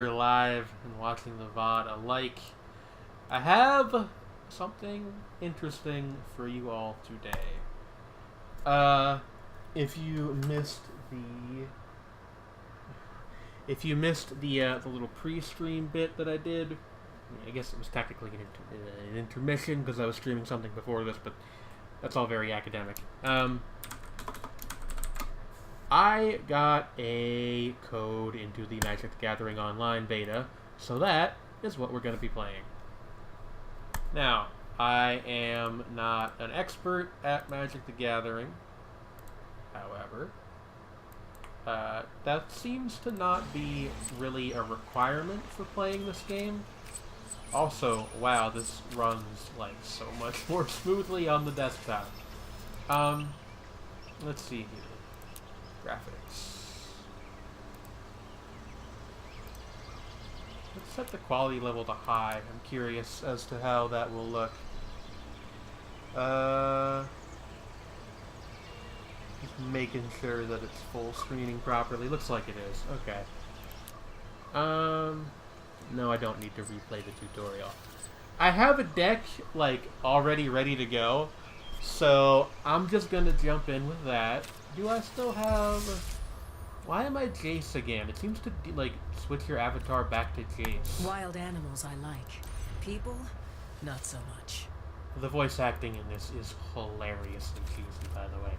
live and watching the VOD alike. I have something interesting for you all today. Uh, if you missed the the little pre-stream bit that I did, I guess it was technically an intermission because I was streaming something before this, but that's all very academic. I got a code into the Magic the Gathering Online beta, so that is what we're going to be playing. Now, I am not an expert at Magic the Gathering, however, that seems to not be really a requirement for playing this game. Also, wow, this runs like so much more smoothly on the desktop. Let's see here. Graphics. Let's set the quality level to high. I'm curious as to how that will look. Just making sure that it's full screening properly. Looks like it is. Okay. No, I don't need to replay the tutorial. I have a deck, like, already ready to go, so I'm just gonna jump in with that. Do I still have... Why am I Jace again? It seems to, like, switch your avatar back to Jace. Wild animals I like. People, not so much. The voice acting in this is hilariously cheesy, by the way.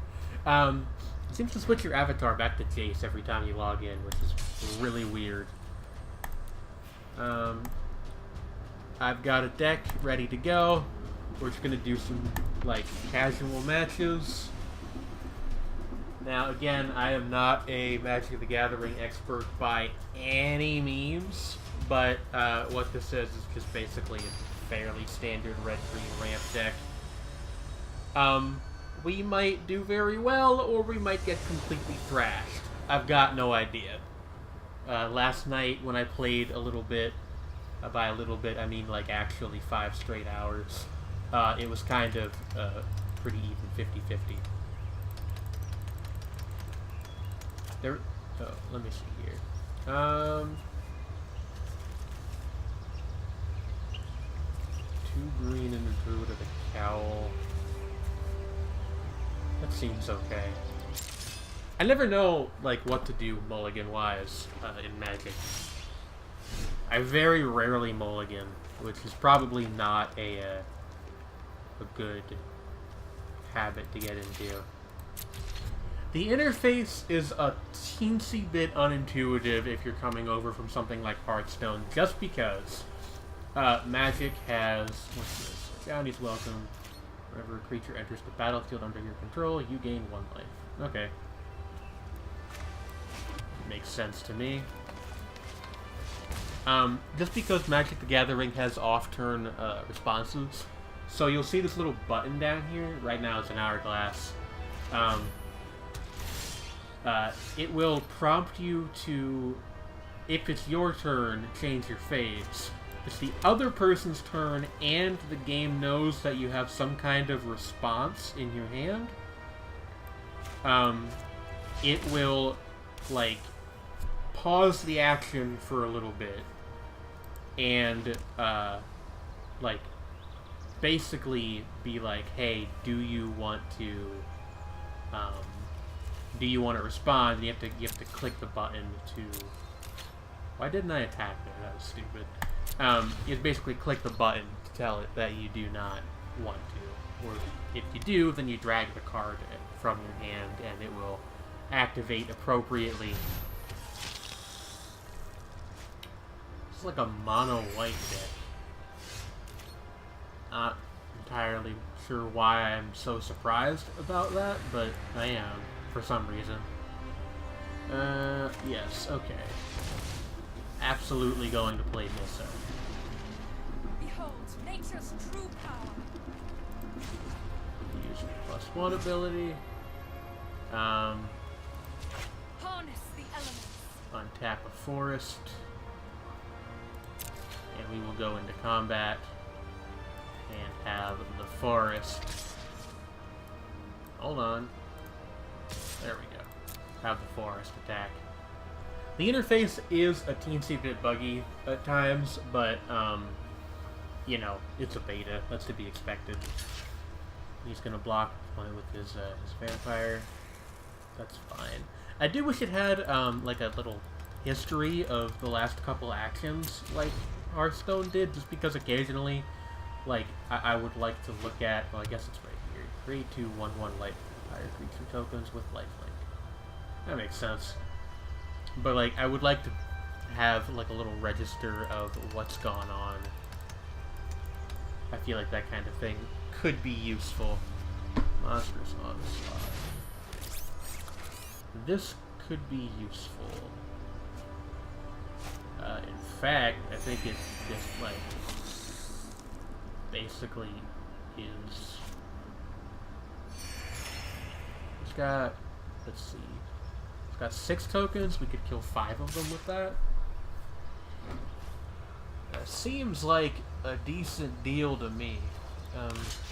It seems to switch your avatar back to Jace every time you log in, which is really weird. I've got a deck ready to go. We're just gonna do some, like, casual matches. Now, again, I am not a Magic the Gathering expert by any means, but what this is just basically a fairly standard red-green ramp deck. We might do very well, or we might get completely thrashed. I've got no idea. Last night, when I played a little bit, by a little bit, I mean like actually 5 straight hours, it was kind of pretty even 50-50. There. Oh, let me see here. 2 green and a druid with a cowl. That seems okay. I never know, like, what to do mulligan-wise in Magic. I very rarely mulligan, which is probably not a good habit to get into. The interface is a teensy bit unintuitive if you're coming over from something like Hearthstone, just because Magic has, what's this? Bounty's welcome. Whenever a creature enters the battlefield under your control, you gain 1 life. Okay. Makes sense to me. Just because Magic the Gathering has off-turn responses, so you'll see this little button down here. Right now it's an hourglass. It will prompt you to, if it's your turn, change your phase. If it's the other person's turn and the game knows that you have some kind of response in your hand, it will, like, pause the action for a little bit and, like, basically be like, hey, do you want to respond? And you have to click the button to... Why didn't I attack there? That was stupid. You basically click the button to tell it that you do not want to. Or if you do, then you drag the card from your hand and it will activate appropriately. It's like a mono-white deck. Not entirely sure why I'm so surprised about that, but I am, for some reason. Yes, okay. Absolutely going to play Nissa. Behold, nature's true power. Use the +1 ability. Harness the elements. Untap a forest. And we will go into combat and have the forest. Hold on. There we go. Have the forest attack. The interface is a teensy bit buggy at times, but, you know, it's a beta. That's to be expected. He's gonna block with his vampire. That's fine. I do wish it had, like a little history of the last couple actions, like Hearthstone did, just because occasionally, like, I would like to look at, well, I guess it's right here. Create 2 1/1 light vampire creature tokens with lifelink. That makes sense. But, like, I would like to have, like, a little register of what's gone on. I feel like that kind of thing could be useful. Monsters Onslaught. This could be useful. In fact, I think it just, like, basically is... It's got... Let's see. It's got 6 tokens. We could kill 5 of them with that. Seems like a decent deal to me.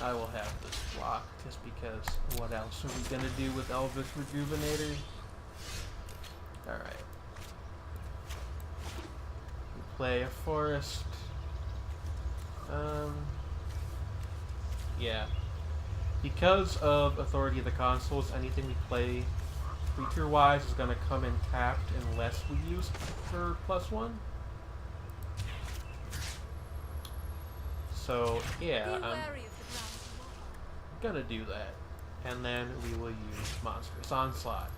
I will have this block just because what else are we gonna do with Elvish Rejuvenator? Alright. We play a forest. Yeah. Because of Authority of the Consuls, anything we play creature-wise is gonna come in tapped unless we use for +1. So, yeah, I'm gonna do that. And then we will use Monstrous Onslaught.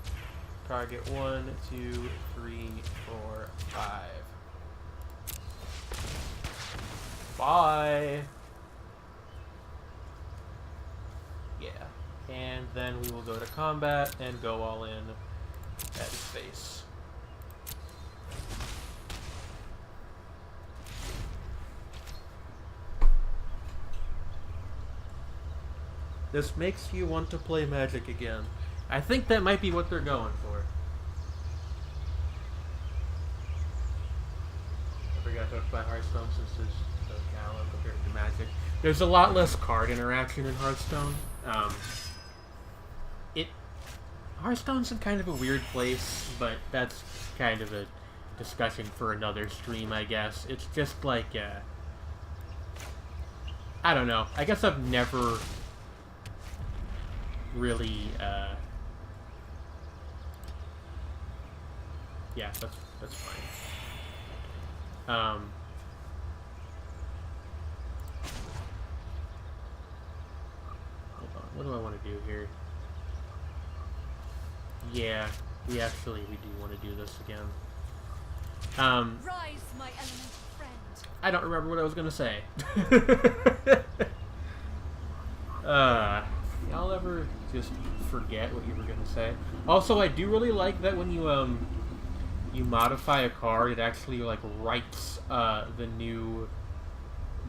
Target 1, 2, 3, 4, 5. Bye! Yeah. And then we will go to combat and go all in at his face. This makes you want to play Magic again. I think that might be what they're going for. I forgot hooked by Hearthstone since there's so callow compared to Magic. There's a lot less card interaction in Hearthstone. Hearthstone's in kind of a weird place, but that's kind of a discussion for another stream, I guess. It's just like, I don't know. I guess I've never really, yeah, that's fine. Hold on, what do I want to do here? Yeah, we do want to do this again. Rise, my elemental friend. I don't remember what I was gonna say. Y'all ever just forget what you were gonna say? Also, I do really like that when you you modify a card, it actually like writes the new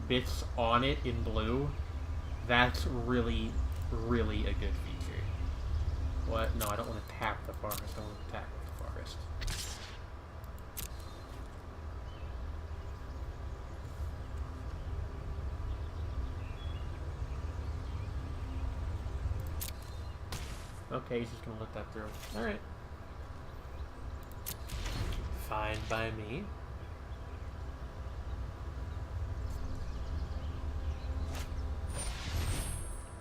bits on it in blue. That's really, really a good feature. What? No, I don't want to tap the forest. I want to attack with the forest. Okay, he's just gonna let that through. Alright. Fine by me.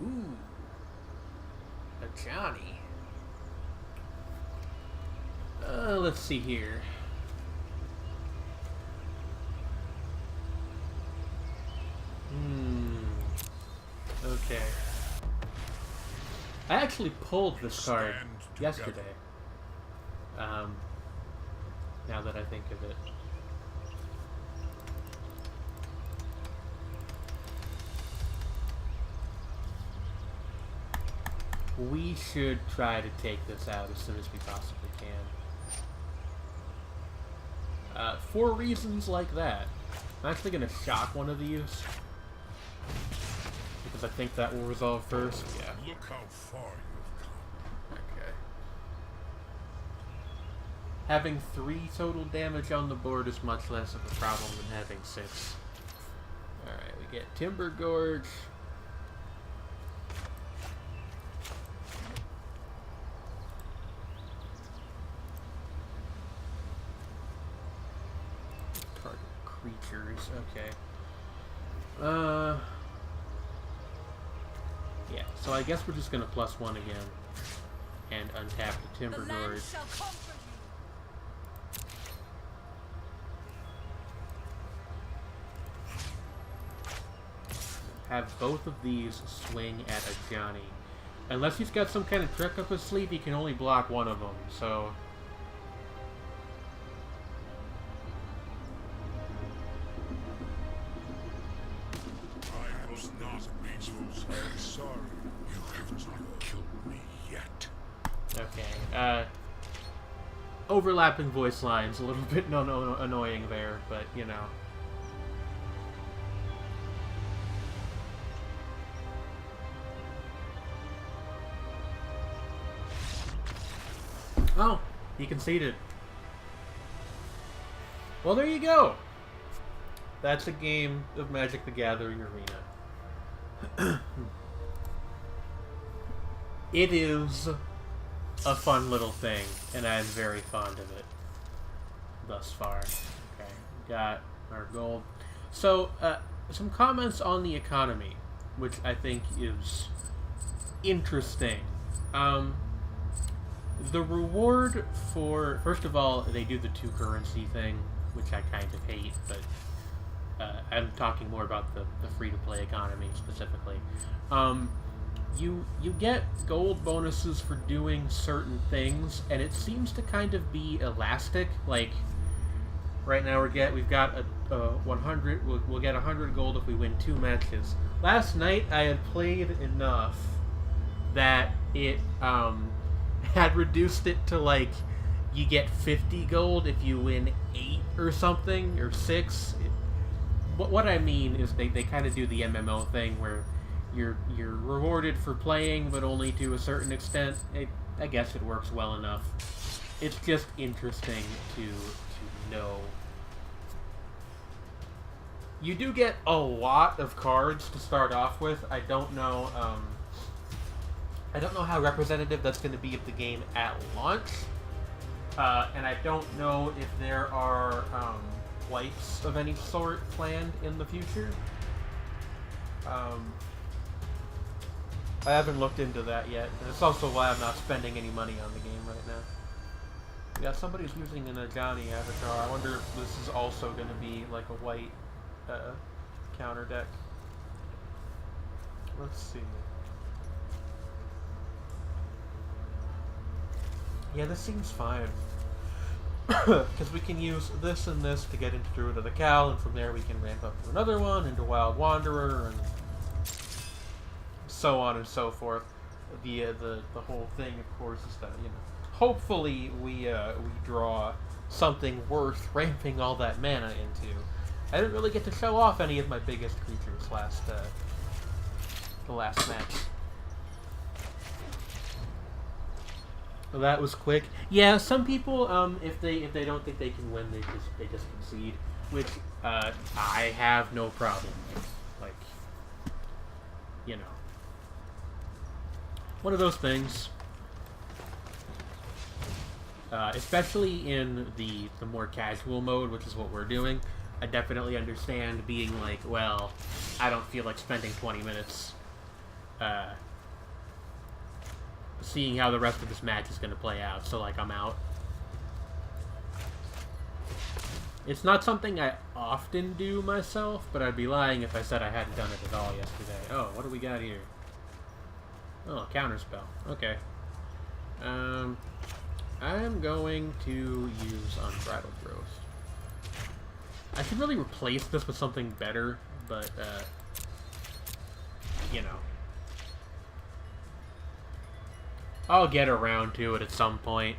Ooh. A Johnny. Let's see here. Okay. I actually pulled this card yesterday. Now that I think of it. We should try to take this out as soon as we possibly can. For reasons like that. I'm actually going to shock one of these. Because I think that will resolve first. Yeah. Look how far you've come. Okay. Having 3 total damage on the board is much less of a problem than having 6. Alright, we get Timber Gorge. creatures. Okay. Yeah, so I guess we're just gonna +1 again. And untap the The Timber land Horde. shall comfort you. Have both of these swing at a Johnny. Unless he's got some kind of trick up his sleeve, he can only block one of them, so... I was not Beetle's. I'm sorry. You have not killed me yet. Okay, overlapping voice lines, a little bit annoying there, but, you know. Oh, he conceded. Well, there you go. That's a game of Magic the Gathering Arena. It is a fun little thing, and I'm very fond of it thus far. Okay, got our gold. So, some comments on the economy, which I think is interesting. The reward for... First of all, they do the 2 currency thing, which I kind of hate, but I'm talking more about the free-to-play economy specifically. You get gold bonuses for doing certain things, and it seems to kind of be elastic. Like, right now we've got a 100... We'll get 100 gold if we win 2 matches. Last night I had played enough that it... had reduced it to, like, you get 50 gold if you win 8 or something, or 6. What I mean is they kind of do the MMO thing where you're rewarded for playing, but only to a certain extent. I guess it works well enough. It's just interesting to know. You do get a lot of cards to start off with. I don't know how representative that's going to be of the game at launch, and I don't know if there are wipes of any sort planned in the future. I haven't looked into that yet, and it's also why I'm not spending any money on the game right now. Yeah, somebody's using an Ajani avatar. I wonder if this is also going to be like a white counter deck. Let's see. Yeah, this seems fine. Because we can use this and this to get into Druid of the Cal, and from there we can ramp up to another one, into Wild Wanderer, and so on and so forth. The whole thing, of course, is that, you know, hopefully we draw something worth ramping all that mana into. I didn't really get to show off any of my biggest creatures the last match. Well, that was quick. Yeah, some people, if they don't think they can win, they just concede, which I have no problem with. Like, you know, one of those things. Especially in the more casual mode, which is what we're doing. I definitely understand being like, well, I don't feel like spending 20 minutes seeing how the rest of this match is going to play out, so, like, I'm out. It's not something I often do myself, but I'd be lying if I said I hadn't done it at all yesterday. Oh, what do we got here? Oh, counterspell. Okay. I'm going to use Unbridled Growth. I should really replace this with something better, but, you know. I'll get around to it at some point.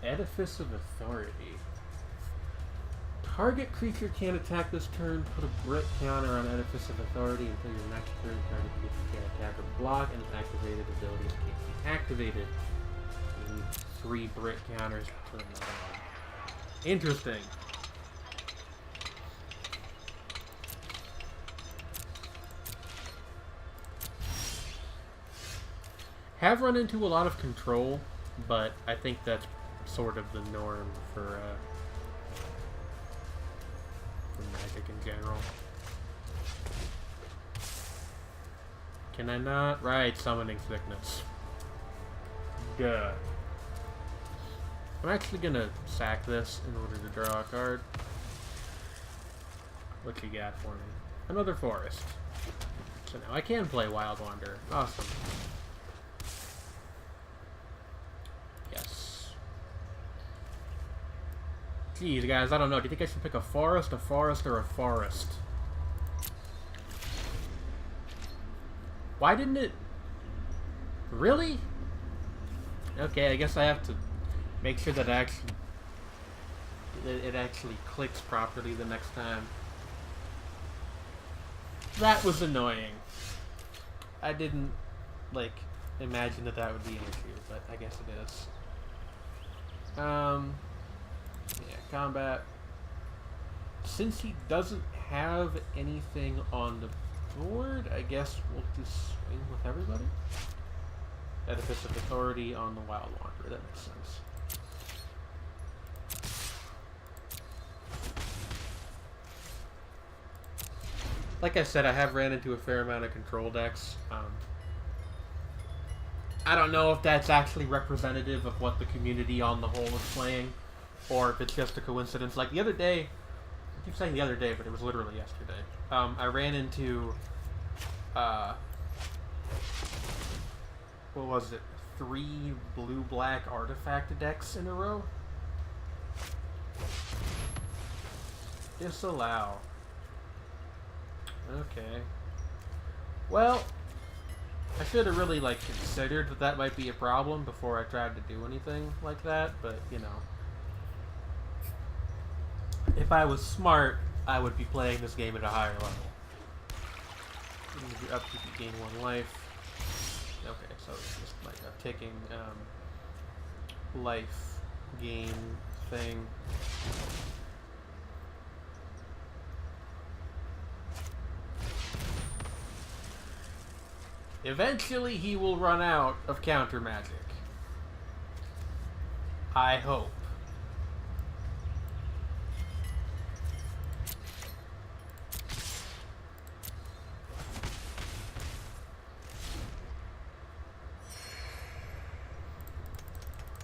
Edifice of Authority. Target creature can't attack this turn. Put a Brit counter on Edifice of Authority until your next turn. Target creature can't attack or block, and its activated abilities can't be activated. You need 3 Brit counters to turn that on. Interesting. Have run into a lot of control, but I think that's sort of the norm for Magic in general. Can I not? Right, Summoning Sickness. Duh. I'm actually gonna sack this in order to draw a card. What you got for me? Another forest. So now I can play Wild Wanderer. Awesome. Yes. Geez, guys, I don't know. Do you think I should pick a forest, or a forest? Why didn't it... Really? Okay, I guess I have to make sure that it actually clicks properly the next time. That was annoying. I didn't, like, imagine that that would be an issue, but I guess it is. Yeah, combat. Since he doesn't have anything on the board, I guess we'll just swing with everybody. Edifice of Authority on the Wild Wanderer, that makes sense. Like I said, I have ran into a fair amount of control decks. I don't know if that's actually representative of what the community on the whole is playing, or if it's just a coincidence. Like the other day, I keep saying the other day, but it was literally yesterday. I ran into, what was it? 3 blue-black artifact decks in a row? Disallow. Okay. Well, I should have really, like, considered that that might be a problem before I tried to do anything like that, but, you know. If I was smart, I would be playing this game at a higher level. Your upkeep, you gain 1 life. Okay, so it's just like a ticking, life gain thing. Eventually he will run out of counter magic. I hope.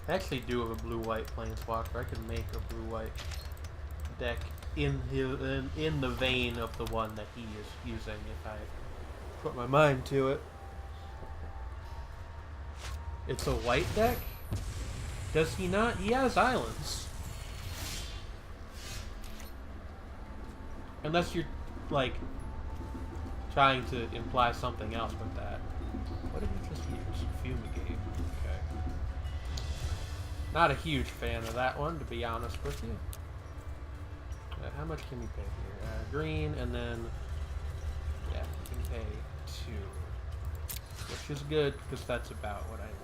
I actually do have a blue-white planeswalker. I could make a blue-white deck in the vein of the one that he is using if I put my mind to it. It's a white deck? Does he not? He has islands. Unless you're, like, trying to imply something else with that. What did we just use? Fumigate. Okay. Not a huge fan of that one, to be honest with you. How much can we pay here? Green, and then... yeah, we can pay 2. Which is good, because that's about what I wanted.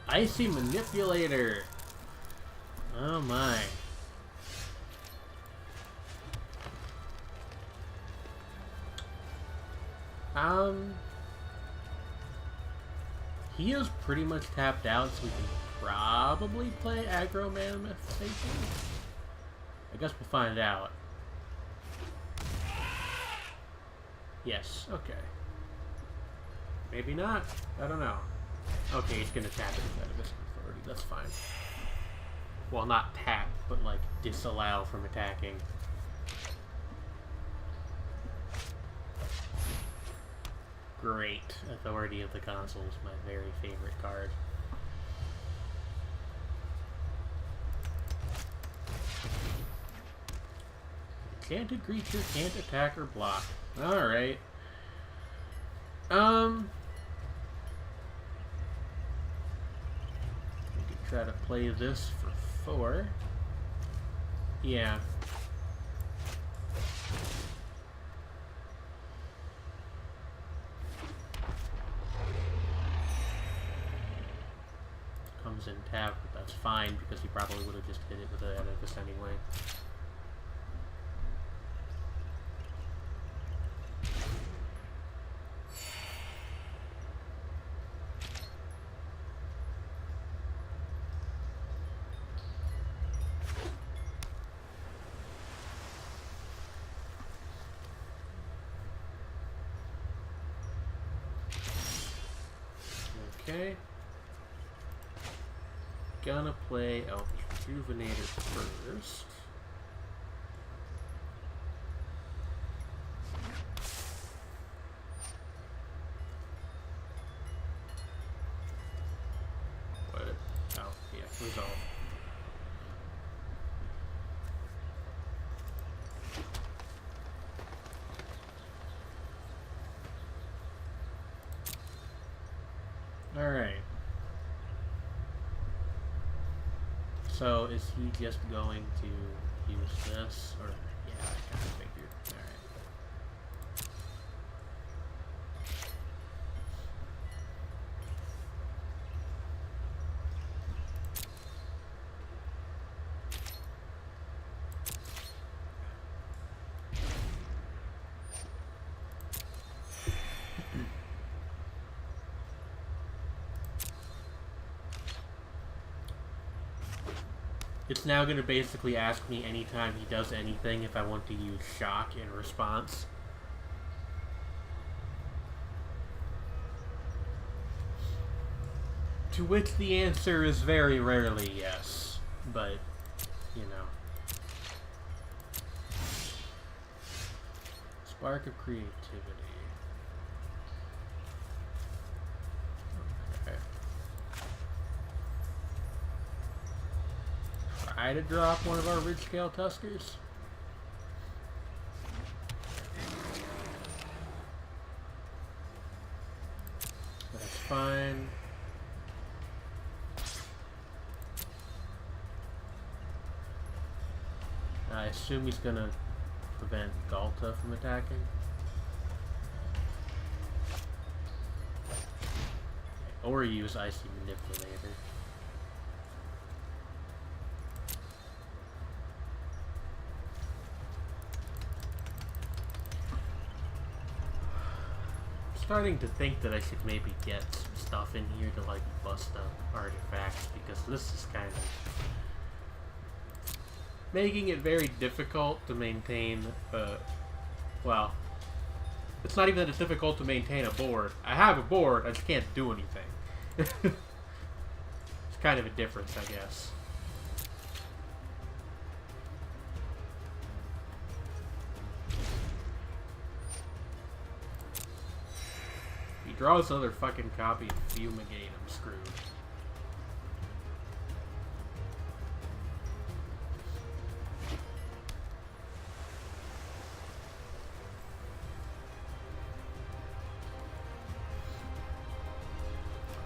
Icy Manipulator. Oh my. He is pretty much tapped out, so we can probably play Aggro Manifestation. I guess we'll find out. Yes, okay. Maybe not. I don't know. Okay, he's gonna tap it instead of Edifice of Authority. That's fine. Well, not tap, but like disallow from attacking. Great. Authority of the Console is my very favorite card. Enchanted creature can't attack or block. Alright. Try to play this for 4. Yeah. comes in tapped, but that's fine because he probably would have just hit it with an Edifice anyway. Okay. Gonna play Elvish Rejuvenator first. What? Oh, yeah, resolve. Alright. So, is he just going to use this? Or, yeah, I kind of figured. Alright. It's now going to basically ask me anytime he does anything if I want to use shock in response. To which the answer is very rarely yes, but, you know. Spark of creativity. Okay. Try to drop one of our Ridgescale Tuskers. That's fine. I assume he's gonna prevent Galta from attacking. Or use Icy Manipulator. I'm starting to think that I should maybe get some stuff in here to like bust up artifacts, because this is kind of making it very difficult to maintain, well, it's not even that it's difficult to maintain a board. I have a board, I just can't do anything. It's kind of a difference, I guess. If he draws another fucking copy of Fumigate, I'm screwed.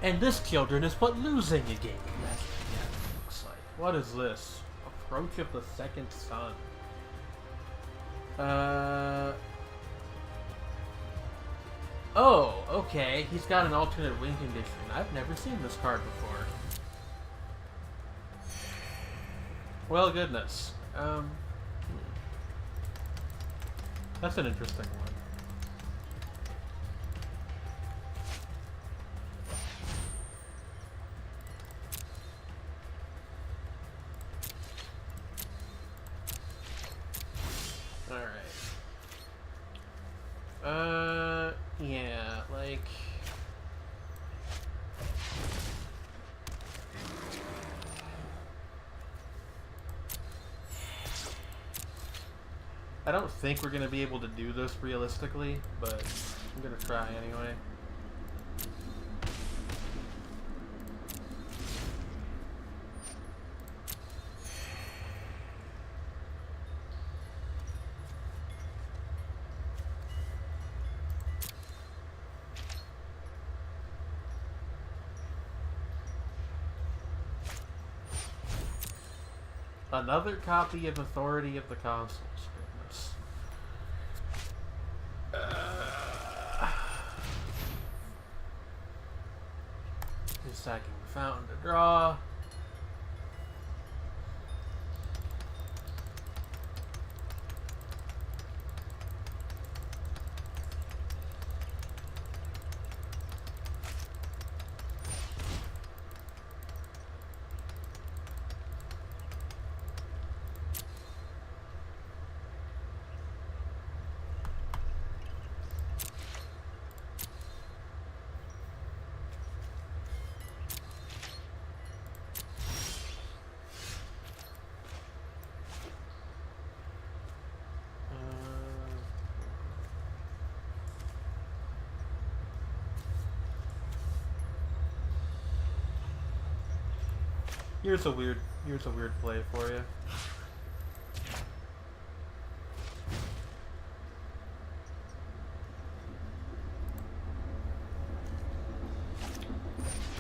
And this, children, is what losing a game of Magic the Gathering looks like. What is this? Approach of the Second Sun. Oh, okay. He's got an alternate win condition. I've never seen this card before. Well, goodness. That's an interesting one. Yeah, like... I don't think we're going to be able to do this realistically, but I'm going to try anyway. Another copy of Authority of the Consuls. Goodness. Just sacking the fountain to draw. Here's a weird play for you.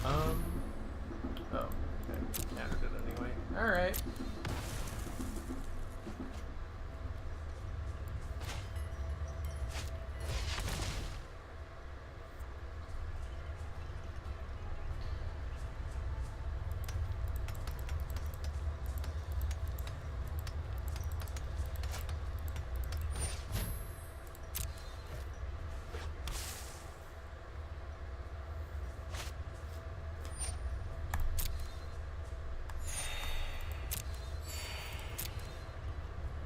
Oh, okay. Countered it anyway. Alright.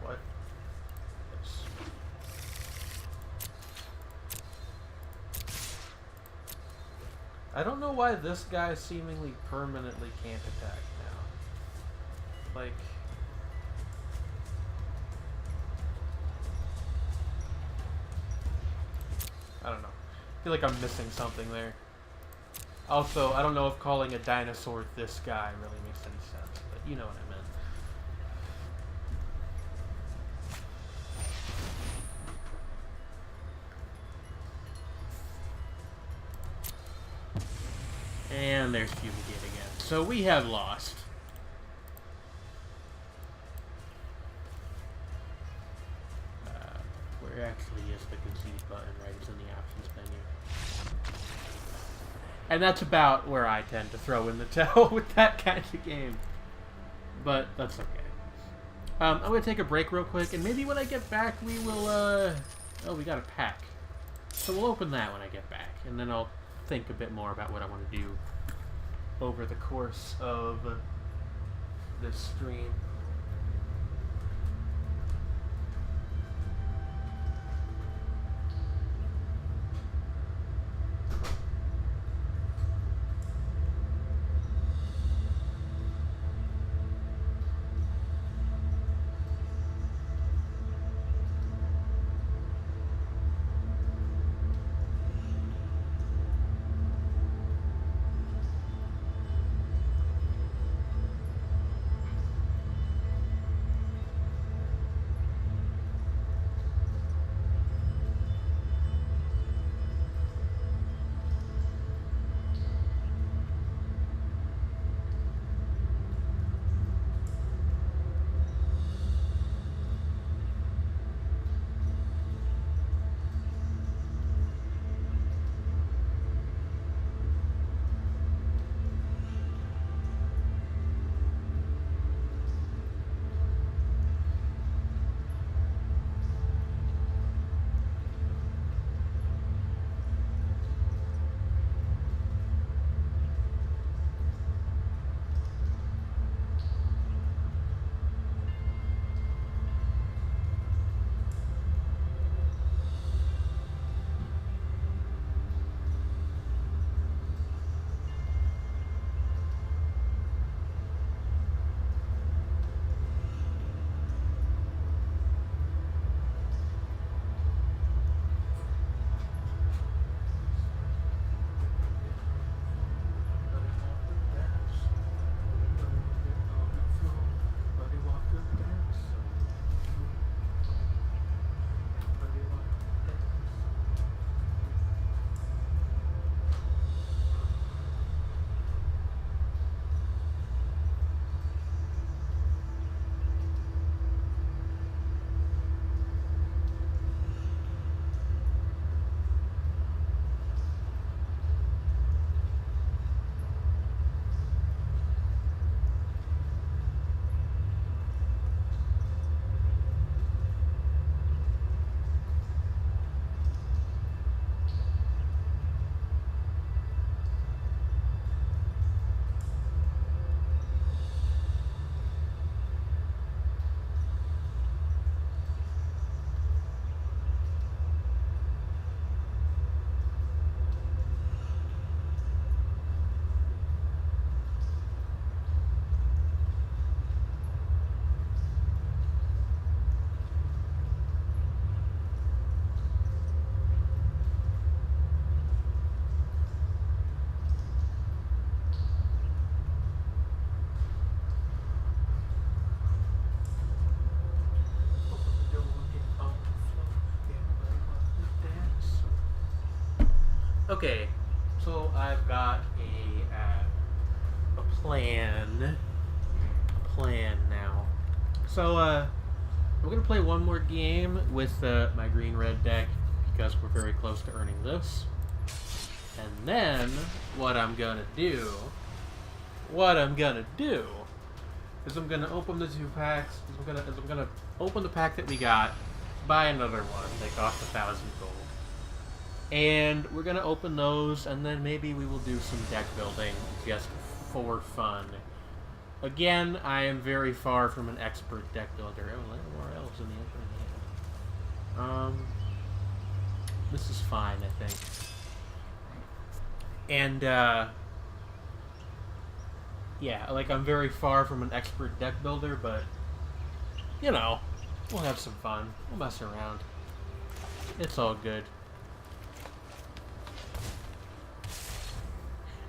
What? Yes. I don't know why this guy seemingly permanently can't attack now. Like... I don't know. I feel like I'm missing something there. Also, I don't know if calling a dinosaur this guy really makes any sense, but you know what I meant. And there's Fumigate again. So we have lost. Where actually is the concede button? Right, it's in the options menu. And that's about where I tend to throw in the towel with that kind of game. But that's okay. I'm going to take a break real quick, and maybe when I get back we will, oh, we got a pack. So we'll open that when I get back, and then I'll think a bit more about what I want to do over the course of this stream. Okay, so I've got a plan. A plan now. So, we're gonna play one more game with my green-red deck because we're very close to earning this. And then, what I'm gonna do is I'm gonna open the 2 packs. I'm gonna open the pack that we got, buy another one. They cost 1,000 gold. And we're gonna open those, and then maybe we will do some deck building just for fun. Again, I am very far from an expert deck builder. Oh, there are more elves in the opening hand. This is fine, I think. And, yeah, like, I'm very far from an expert deck builder, but, you know, we'll have some fun. We'll mess around. It's all good.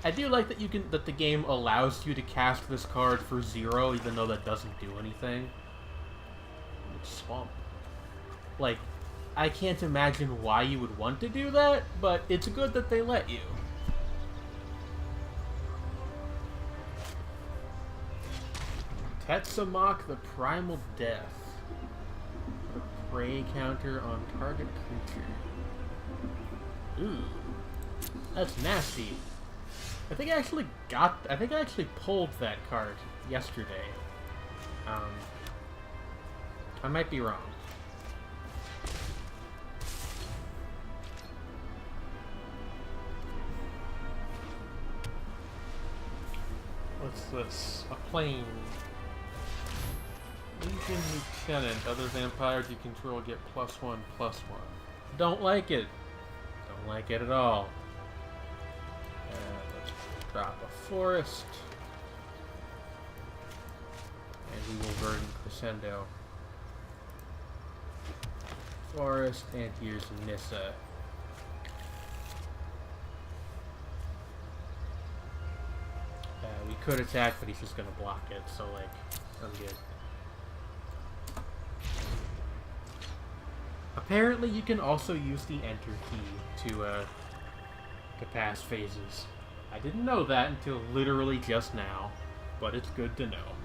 I do like that that the game allows you to cast this card for 0, even though that doesn't do anything. Swamp. Like, I can't imagine why you would want to do that, but it's good that they let you. Tetsamok the Primal Death. A prey counter on target creature. Ooh. That's nasty. I think I actually pulled that card yesterday. I might be wrong. What's this? A plane. Legion Lieutenant. Other vampires you control get +1/+1. Don't like it. Don't like it at all. Let's drop a forest. And we will Verdant Crescendo. Forest, and here's Nissa. We could attack, but he's just gonna block it, so, like, I'm good. Apparently, you can also use the Enter key to pass phases. I didn't know that until literally just now, but it's good to know.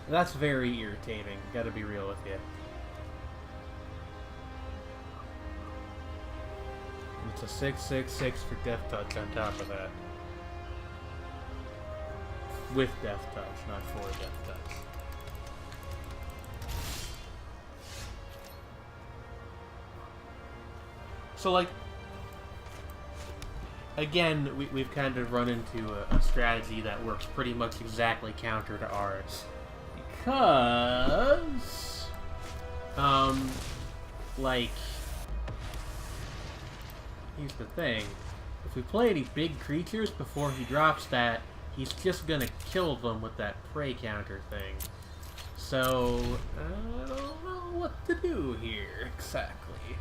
That's very irritating, gotta be real with you. It's a 6/6/6 for Death Touch on top of that. With Death Touch, not for Death Touch. So, like, again, we've kind of run into a strategy that works pretty much exactly counter to ours. Because, like, here's the thing. If we play any big creatures before he drops that, he's just gonna kill them with that prey counter thing. So, I don't know what to do here, exactly.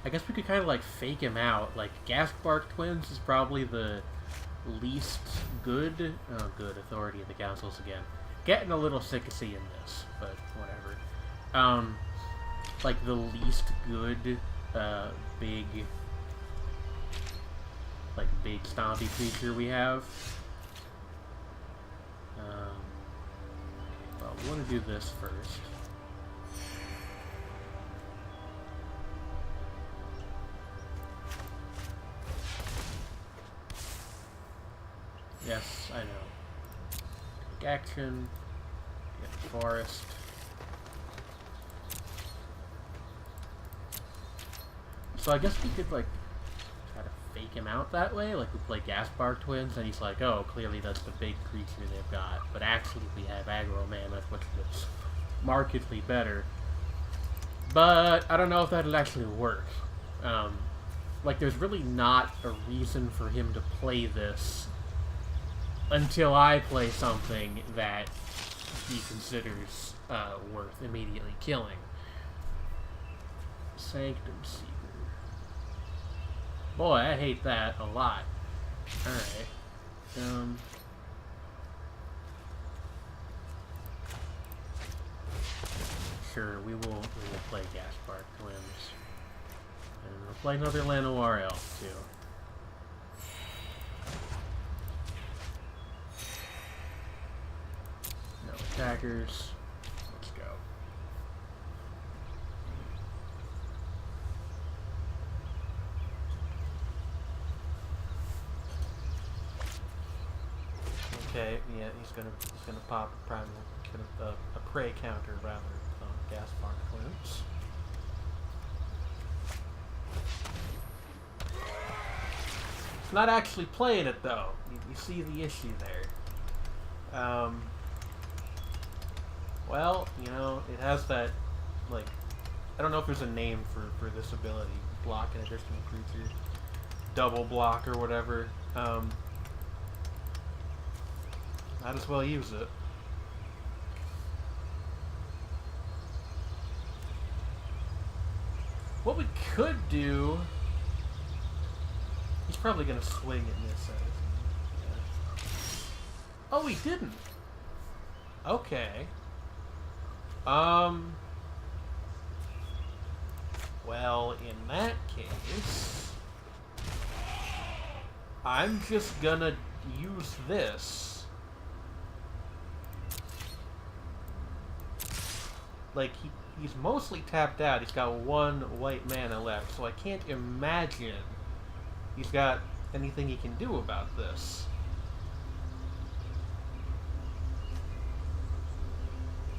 I guess we could kind of, like, fake him out. Like, Gaskbark Twins is probably the least good... Oh, good. Authority of the Councils again. Getting a little sick of seeing this, but whatever. Like, the least good, big zombie creature we have. Well, we want to do this first. Yes, I know. Take action. Get the forest. So I guess we could, like, try to fake him out that way. Like, we play Gaspar Twins, and he's like, oh, clearly that's the big creature they've got. But actually we have Aggro Mammoth, which is markedly better. But I don't know if that'll actually work. Like, there's really not a reason for him to play this until I play something that he considers worth immediately killing. Sanctum Seeker. Boy, I hate that a lot. Alright. sure, we will play Gaspar Twins. And we'll play another Llanowar Elf, too. No attackers. Let's go. Okay, yeah, he's gonna pop a primal, a prey counter rather on Gaspar Twins. It's not actually playing it though. You see the issue there. Well, you know, it has that, like, I don't know if there's a name for this ability. Block an additional creature. Double block or whatever. Might as well use it. What we could do... He's probably going to swing and miss it. Yeah. Oh, he didn't! Okay. Well, in that case... I'm just gonna use this. Like, he's mostly tapped out. He's got 1 white mana left, so I can't imagine he's got anything he can do about this.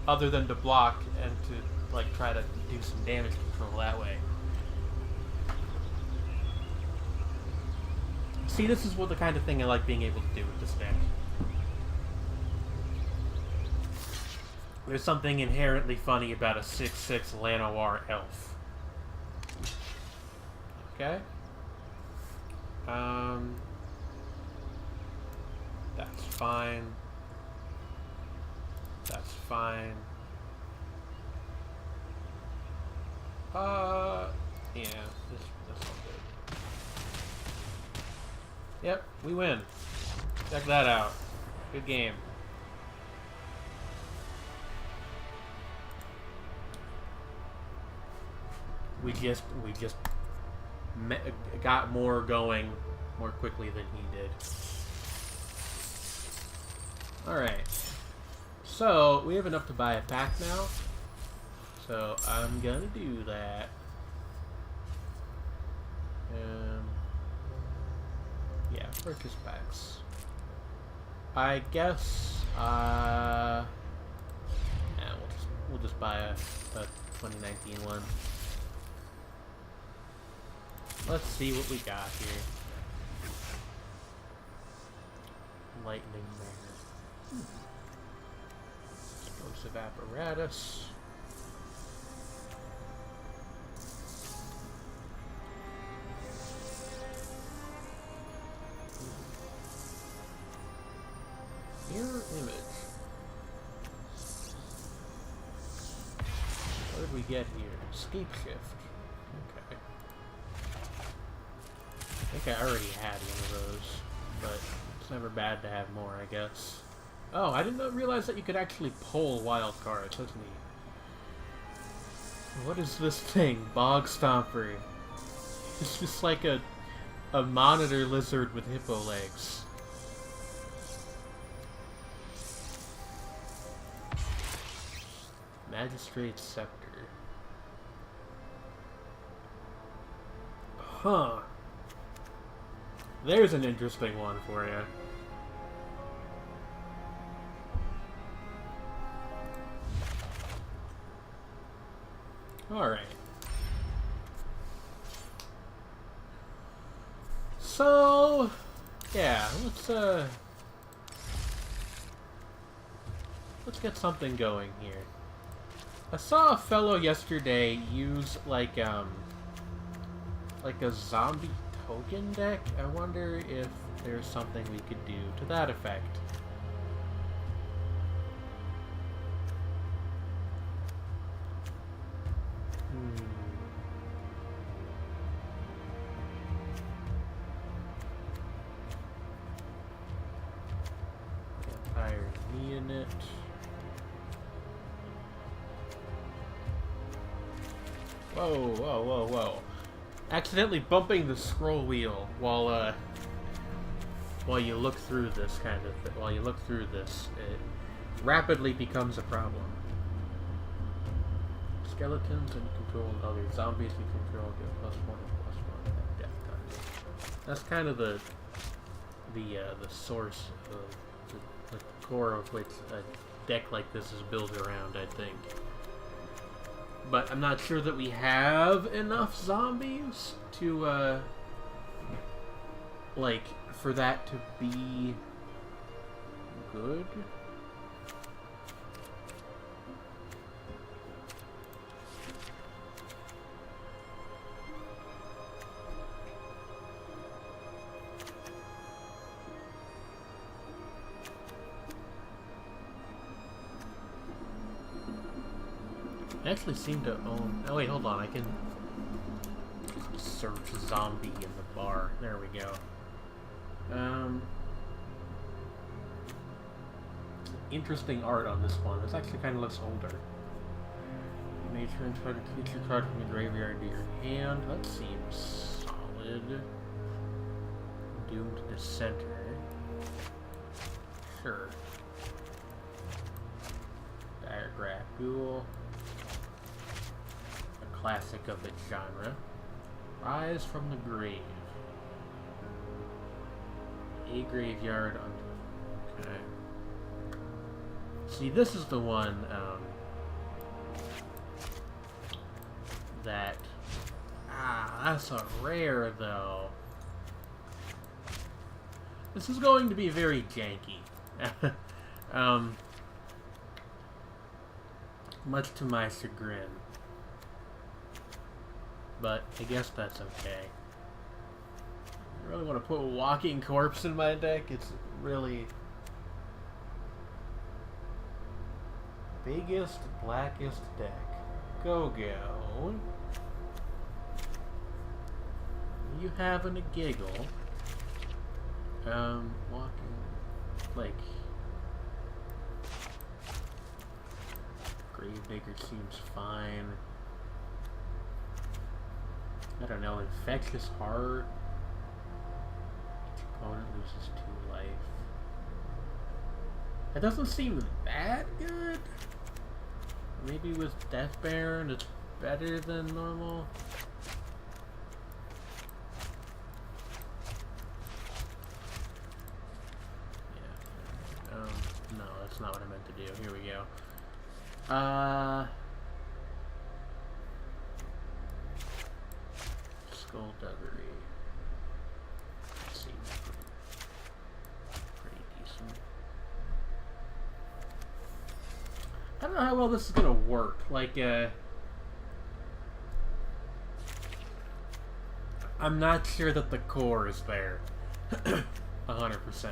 Other than to block and to, like, try to do some damage control that way. See, this is what the kind of thing I like being able to do with this deck. There's something inherently funny about a 6/6 Llanowar Elf. Okay. That's fine. That's fine. Yeah, this one good. Yep, we win. Check that out. Good game. We just got more going more quickly than he did. Alright. So, we have enough to buy a pack now. So, I'm gonna do that. Yeah, purchase packs. I guess, yeah, we'll just buy a 2019 one. Let's see what we got here. Lightning Mare. Explosive Apparatus. Mirror Image. What did we get here? Escape Shift. Okay. I think I already had one of those, but it's never bad to have more, I guess. Oh, I did not realize that you could actually pull wild cards. That's neat. What is this thing? Bog Stomper. It's just like a monitor lizard with hippo legs. Magistrate's Scepter. Huh. There's an interesting one for you. Alright. So, yeah, let's get something going here. I saw a fellow yesterday use like a zombie token deck. I wonder if there's something we could do to that effect. Vampire Neonate. Whoa, whoa, whoa, whoa. Accidentally bumping the scroll wheel while you look through this kind of thing. While you look through this, it rapidly becomes a problem. Skeletons and control other zombies you control get +1 and +1 at death time. That's kind of the source of the core of which a deck like this is built around, I think. But I'm not sure that we have enough zombies to like for that to be good. I actually seem to own... Oh wait, hold on, I can search zombie in the bar. There we go. Interesting art on this one. This actually kind of looks older. You may transfer the creature card from the graveyard to your hand. That seems solid. Doomed Dissenter. Sure. Diagraph Ghoul. Classic of its genre. Rise from the Grave. A graveyard. Okay. See, this is the one that. That's a rare though. This is going to be very janky. Much to my chagrin. But I guess that's okay. I really want to put a Walking Corpse in my deck. It's really biggest, blackest deck. Go. You having a giggle? Walking like Gravedigger seems fine. I don't know, Infectious Heart. Each opponent loses 2 life. That doesn't seem that good. Maybe with Death Baron it's better than normal. Yeah. No, that's not what I meant to do. Here we go. Skullduggery. Seems pretty decent. I don't know how well this is gonna work. Like, I'm not sure that the core is there. 100%.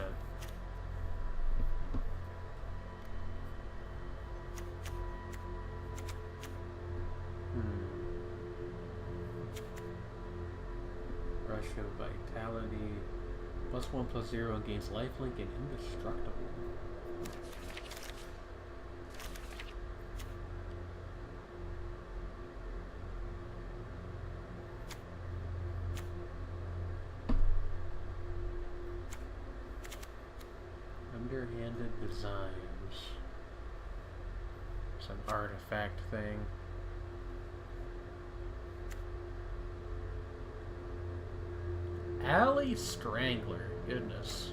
Rush of Vitality. +1/+0 gains lifelink and indestructible. Underhanded Designs. Some artifact thing. Alley Strangler, goodness.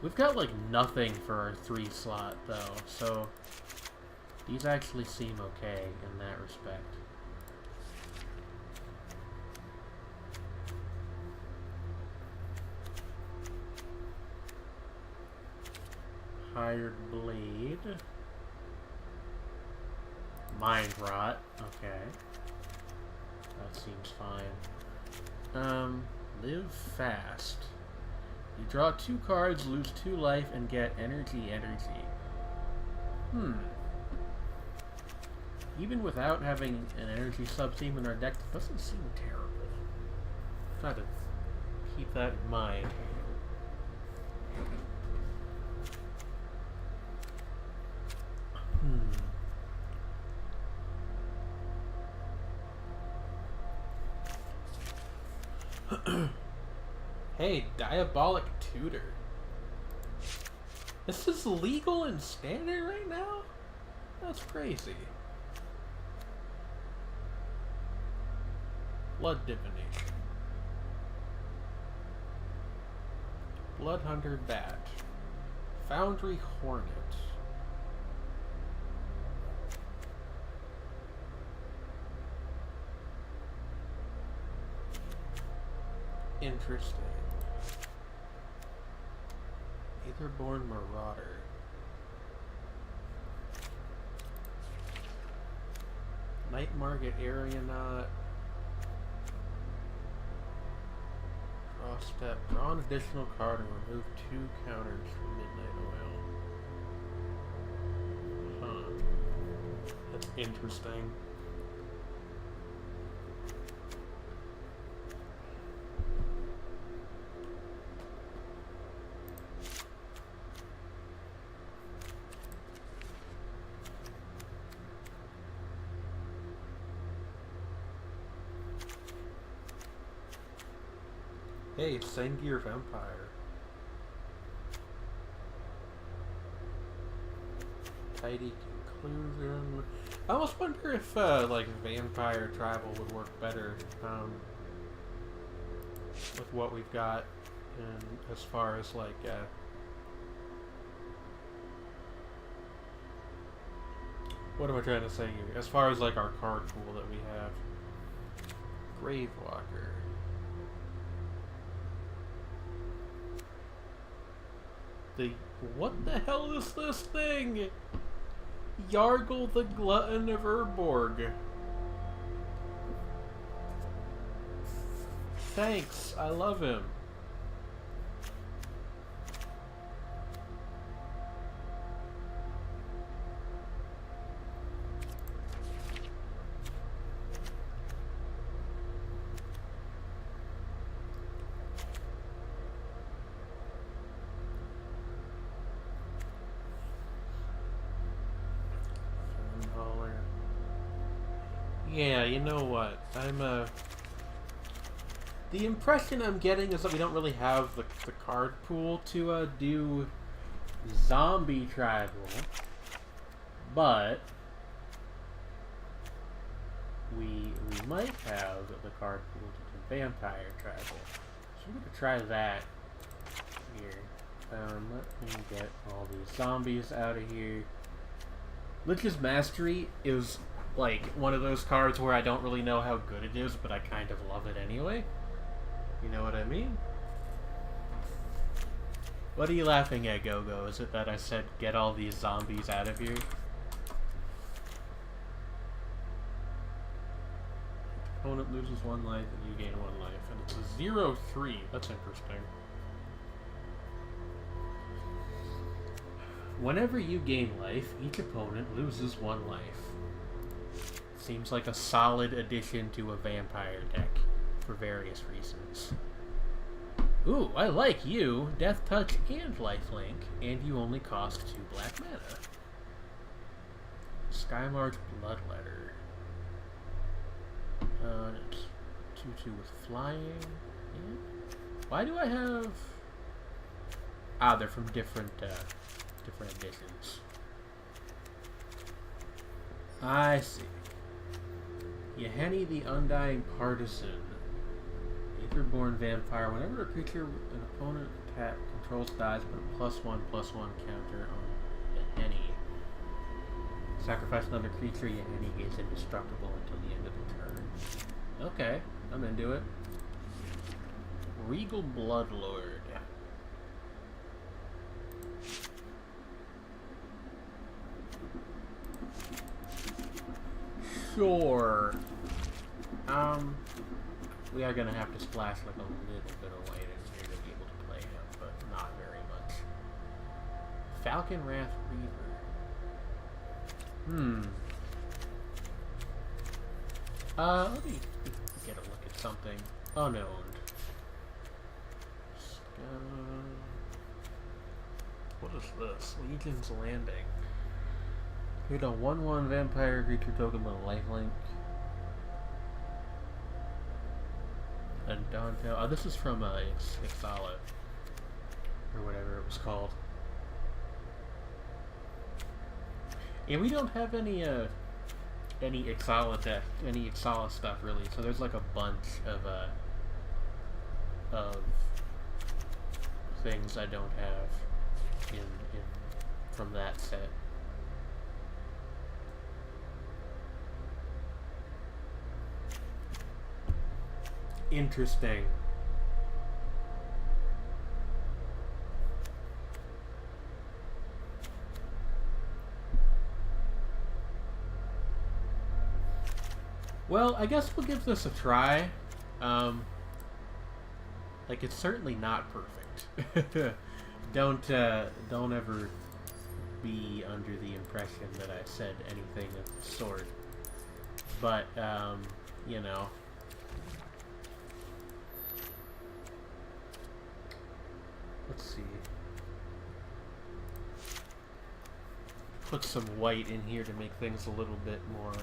We've got like nothing for our 3 slot though, so these actually seem okay in that respect. Hired Blade. Mind Rot, okay. That seems fine. Live Fast. You draw 2 cards, lose 2 life, and get energy. Even without having an energy sub-theme in our deck, it doesn't seem terrible. Try to keep that in mind. Hey, Diabolic Tutor. This is legal in standard right now? That's crazy. Blood Divination. Bloodhunter Bat. Foundry Hornet. Interesting. Aetherborn Marauder. Night Market Aeronaut. Draw step. Draw an additional card and remove 2 counters from Midnight Oil. Huh. That's interesting. Hey, Sengir Vampire. Tidy Conclusion. I almost wonder if, like, Vampire Tribal would work better, with what we've got, and as far as, like, what am I trying to say here? As far as, like, our card pool that we have. Gravewalker. What the hell is this thing? Yargle the Glutton of Urborg. Thanks, I love him. Yeah, you know what? The impression I'm getting is that we don't really have the card pool to do zombie tribal, but we might have the card pool to do vampire tribal. So I'm gonna try that here. Let me get all these zombies out of here. Lich's Mastery is like one of those cards where I don't really know how good it is, but I kind of love it anyway. You know what I mean? What are you laughing at, Go-Go? Is it that I said get all these zombies out of here? Opponent loses 1 life and you gain 1 life. And it's a 0-3. That's interesting. Whenever you gain life, each opponent loses 1 life. Seems like a solid addition to a vampire deck, for various reasons. Ooh, I like you! Death Touch and Lifelink, and you only cost 2 black mana. Skymarch Bloodletter. It's 2/2 with flying. Yeah. Why do I have... Ah, they're from different editions. I see. Yahenni the Undying Partisan. Aetherborn Vampire. Whenever a creature an opponent controls dies, put a +1/+1 counter on Yahenni. Sacrifice another creature, Yahenni gains indestructible until the end of the turn. Okay, I'm into it. Regal Bloodlord. Sure. We are gonna have to splash like a little bit of white in here to be able to play him, but not very much. Falcon Wrath Reaver. Let me get a look at something. Unowned. What is this? Legion's Landing. Create a 1/1 vampire creature token with a lifelink. Andante. Oh, this is from Ixala, or whatever it was called. Yeah, we don't have any Ixala stuff really. So there's like a bunch of things I don't have in from that set. Interesting. Well, I guess we'll give this a try. Like, it's certainly not perfect. Don't ever be under the impression that I said anything of the sort. But, you know. Let's see. Put some white in here to make things a little bit more,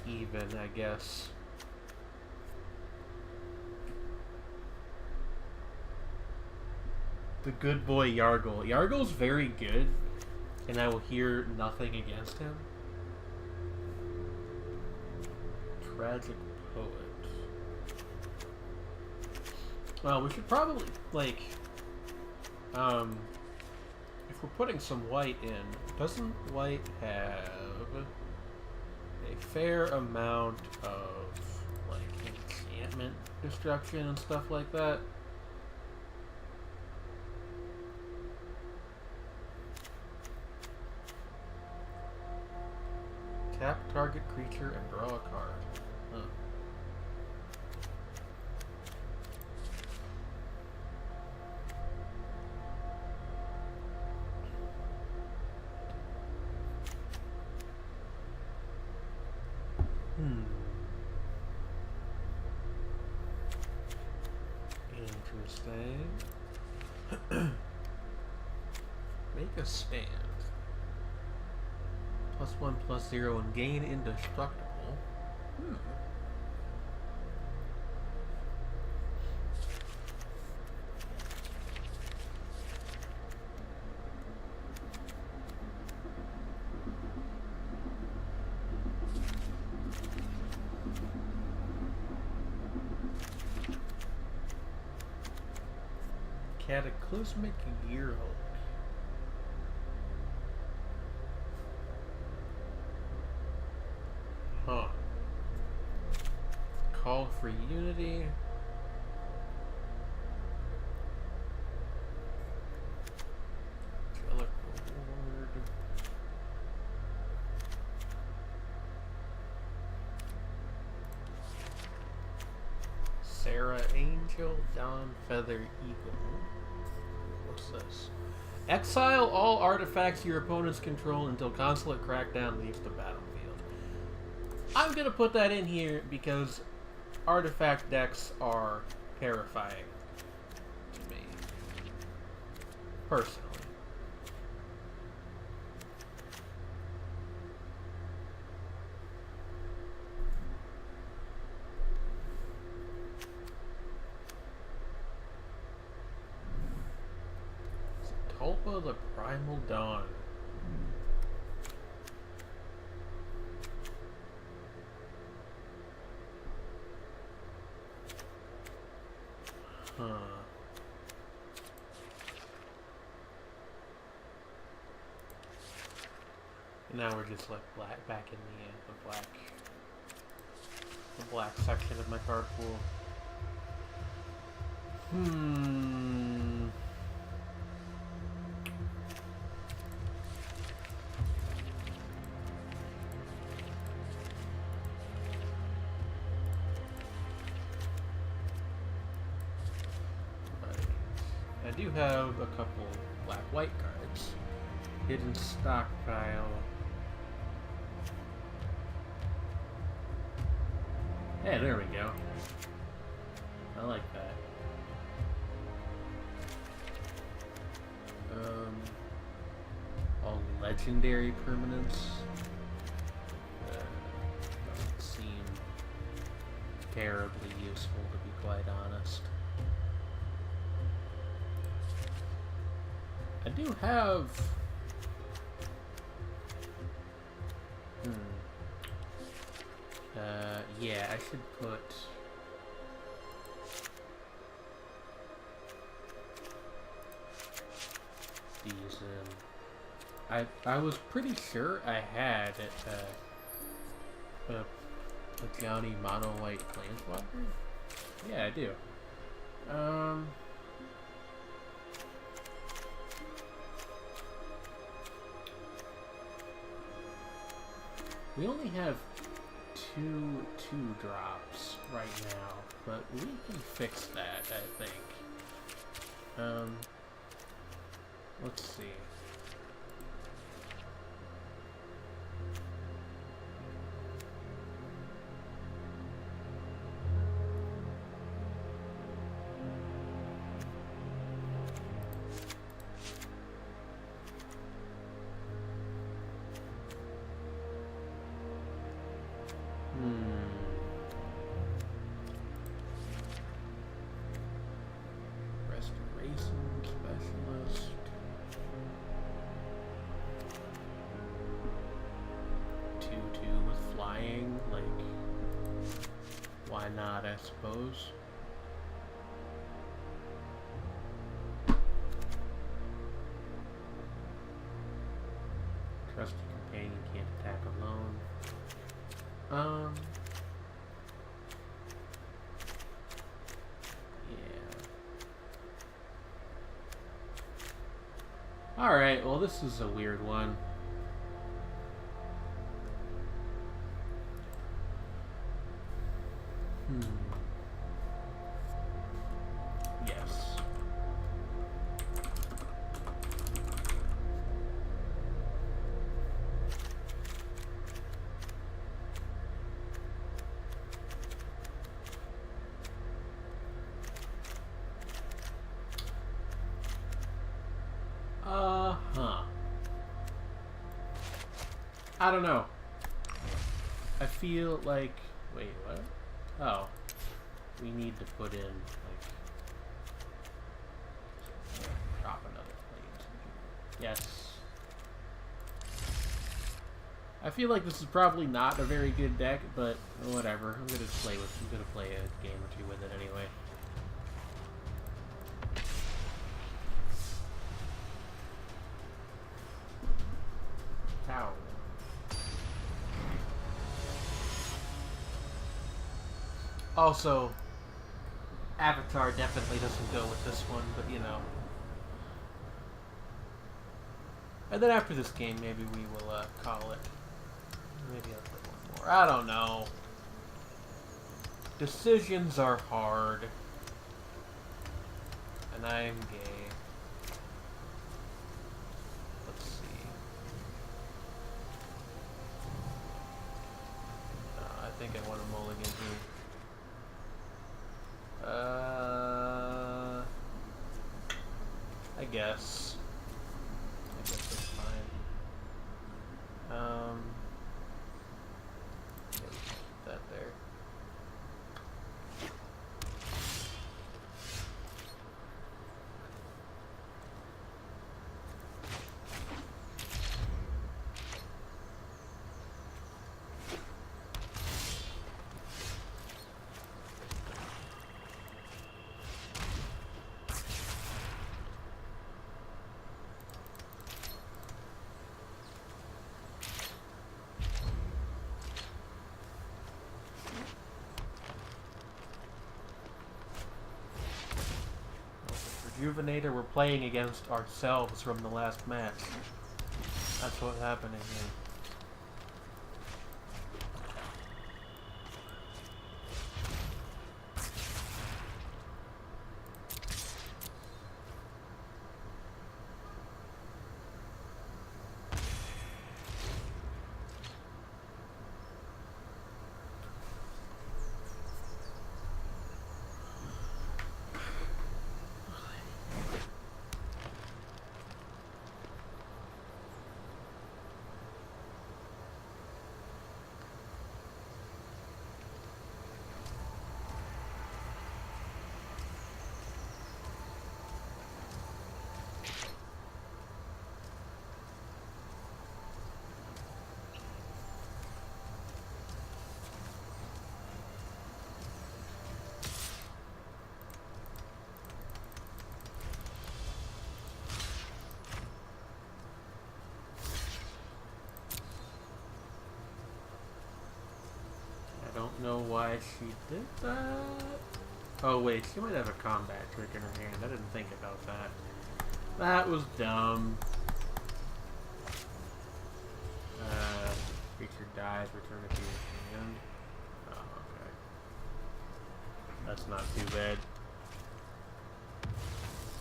even, I guess. The good boy Yargle. Yargle's very good, and I will hear nothing against him. Tragic poet. Well, we should probably, like, if we're putting some white in, doesn't white have a fair amount of, like, enchantment destruction and stuff like that? Tap target creature and draw a card. Huh. Interesting. Make a stand. +1/+0 and gain indestructible. Cataclysmic Gearhulk. Huh. Call for Unity. Angelic Reward. Sarah Angel, Dawn Feather Eagle. What's this? Exile all artifacts your opponents control until Consulate Crackdown leaves the battlefield. I'm gonna put that in here because artifact decks are terrifying to me, personally. Tulpa the Primal Dawn. Huh. Now we're just like back in the black section of my card pool. I do have a couple black-white cards. Hidden Stockpile. Hey, there we go. I like that. All legendary permanents. Doesn't seem terribly useful. quite honest. I do have... yeah, I should put... these in. I was pretty sure I had a Johnny Mono White Planeswalker? Yeah, I do. We only have two drops right now, but we can fix that, I think. Let's see. Restoration specialist. Two with flying, like, why not, I suppose. Trusted companion can't attack alone. Yeah. Alright, well this is a weird one. Yes. I don't know. I feel like... Wait, what? Oh. We need to put in, like... drop another plate. Yes. I feel like this is probably not a very good deck, but whatever. I'm gonna play a game or two with it anyway. Ow. Also, Avatar definitely doesn't go with this one, but you know. And then after this game, maybe we will call it. Maybe I'll play one more. I don't know. Decisions are hard. And I'm gay. Let's see. I think I want a mulligan here. I guess that's fine. Yeah, we can keep that there. Rejuvenator, we're playing against ourselves from the last match. That's what's happening here. know why she did that. Oh wait, she might have a combat trick in her hand. I didn't think about that. That was dumb. Creature dies, return it to your hand. Oh, okay. That's not too bad.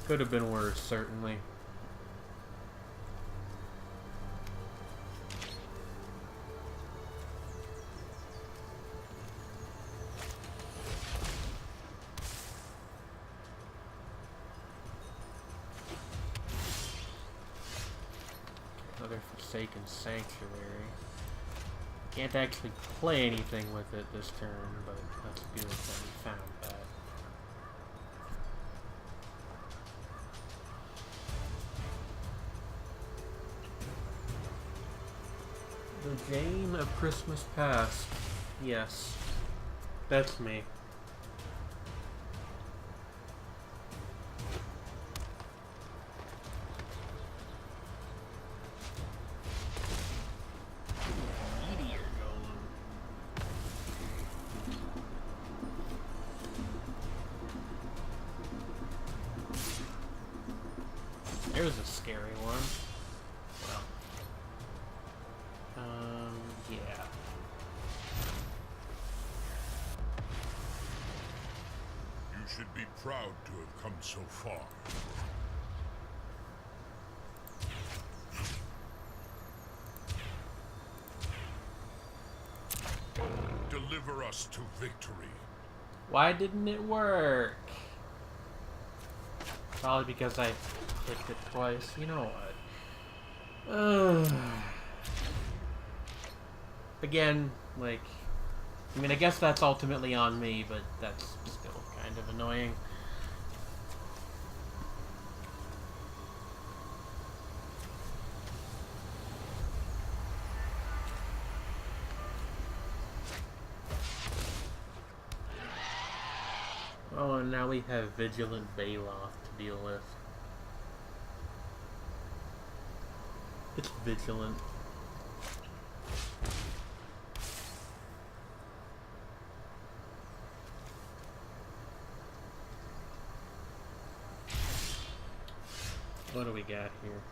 Could have been worse, certainly. Another Forsaken Sanctuary. Can't actually play anything with it this turn, but that's good that we found that. The Jane of Christmas Past. Yes. That's me. Meteor Golem. There's a scary one. Yeah. You should be proud to have come so far. Deliver us to victory. Why didn't it work? Probably because I clicked it twice. You know what? Again, like, I mean, I guess that's ultimately on me, but that's still kind of annoying. Oh, and now we have Vigilant Baloth to deal with. It's Vigilant. What do we got here?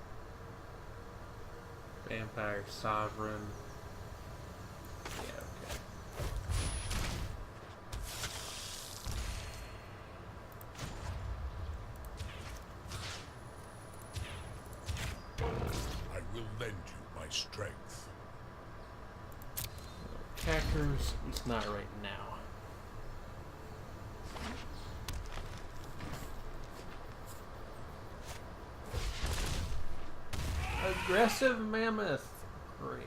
Vampire Sovereign. Yeah, okay. I will lend you my strength. Attackers, it's not right now. Aggressive Mammoth. Great.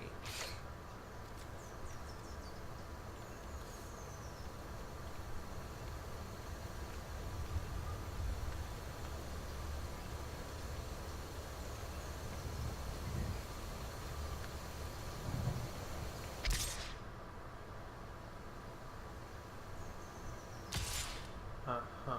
Uh-huh.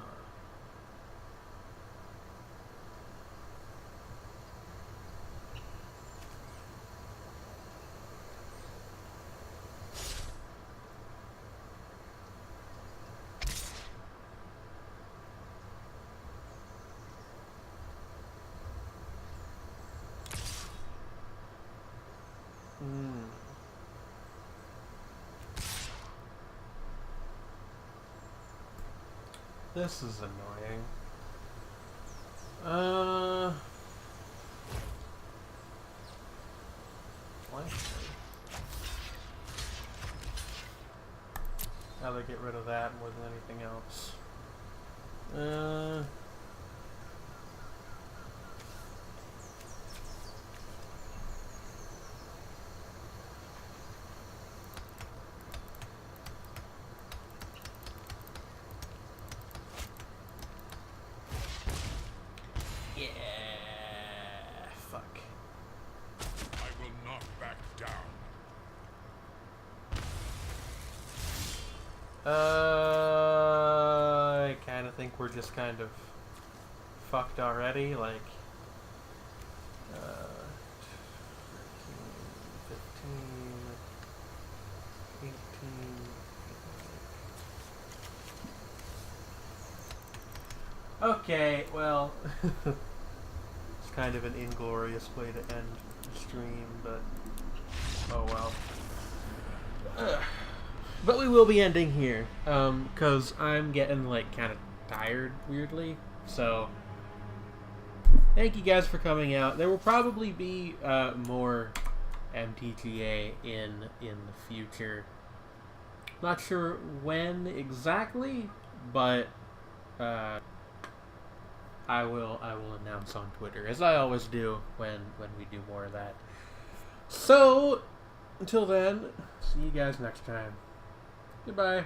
This is annoying. What? Rather get rid of that more than anything else. I kind of think we're just kind of fucked already, like, 13, 15, 18, Okay, well, it's kind of an inglorious way to end the stream, but oh well. But we will be ending here, because I'm getting, like, kind of tired, weirdly, so thank you guys for coming out. There will probably be more MTGA in the future. Not sure when exactly, but I will announce on Twitter, as I always do when we do more of that. So until then, see you guys next time. Goodbye.